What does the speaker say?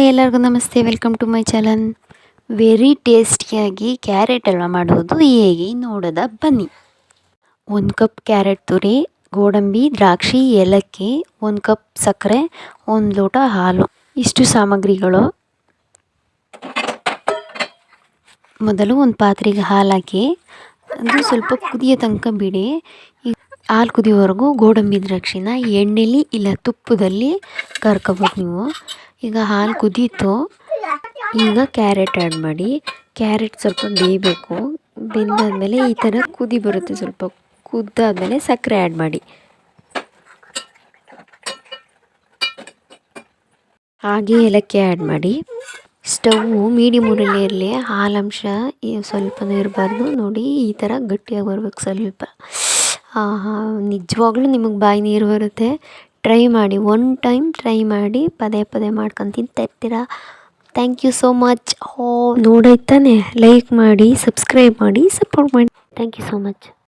Hi ಎಲ್ಲರಿಗೂ ನಮಸ್ತೆ, welcome to my channel. Very ಟೇಸ್ಟಿಯಾಗಿ ಕ್ಯಾರೆಟ್ ಹಲ್ವಾ ಮಾಡೋದು ಹೇಗೆ ನೋಡೋದ ಬನ್ನಿ. 1 ಕಪ್ ಕ್ಯಾರೆಟ್ ತುರಿ, ಗೋಡಂಬಿ, ದ್ರಾಕ್ಷಿ, ಏಲಕ್ಕಿ, 1 ಕಪ್ ಸಕ್ಕರೆ, 1 ಲೋಟ ಹಾಲು, ಇಷ್ಟು ಸಾಮಗ್ರಿಗಳು. ಮೊದಲು ಒಂದು ಪಾತ್ರೆಗೆ ಹಾಲು ಹಾಕಿ ಅದು ಸ್ವಲ್ಪ ಕುದಿಯೋ ತನಕ ಬಿಡಿ. ಹಾಲು ಕುದಿಯೋವರೆಗೂ ಗೋಡಂಬಿ ದ್ರಾಕ್ಷಿನ ಎಣ್ಣೆಲಿ ಇಲ್ಲ ತುಪ್ಪದಲ್ಲಿ ಕರ್ಕೋಬೋದು ನೀವು. ಈಗ ಹಾಲು ಕುದೀತು, ಈಗ ಕ್ಯಾರೆಟ್ ಆ್ಯಡ್ ಮಾಡಿ. ಕ್ಯಾರೆಟ್ ಸ್ವಲ್ಪ ಬೇಯಬೇಕು. ಬೆಂದಾದಮೇಲೆ ಈ ಥರ ಕುದಿ ಬರುತ್ತೆ. ಸ್ವಲ್ಪ ಕುದ್ದಾದಮೇಲೆ ಸಕ್ಕರೆ ಆ್ಯಡ್ ಮಾಡಿ. ಹಾಗೆ ಏಲಕ್ಕಿ ಆ್ಯಡ್ ಮಾಡಿ. ಸ್ಟವ್ವು ಮೀಡಿಯಮ್ ಊರಲ್ಲಿ ಇರಲಿ. ಹಾಲಂಶ ಸ್ವಲ್ಪನೂ ಇರಬಾರ್ದು. ನೋಡಿ ಈ ಥರ ಗಟ್ಟಿಯಾಗಿ ಬರ್ಬೇಕು ಸ್ವಲ್ಪ. ನಿಜವಾಗ್ಲೂ ನಿಮಗೆ ಬಾಯಿ ನೀರು ಬರುತ್ತೆ. ಟ್ರೈ ಮಾಡಿ, 1 ಟೈಮ್ ಟ್ರೈ ಮಾಡಿ, ಪದೇ ಪದೇ ಮಾಡ್ಕೊಂಡು ತಿಂತಾ ಇರ್ತೀರ. Thank you so much. ನೋಡಾಯ್ತಾನೆ, ಲೈಕ್ ಮಾಡಿ, ಸಬ್ಸ್ಕ್ರೈಬ್ ಮಾಡಿ, ಸಪೋರ್ಟ್ ಮಾಡಿ. Thank you so much.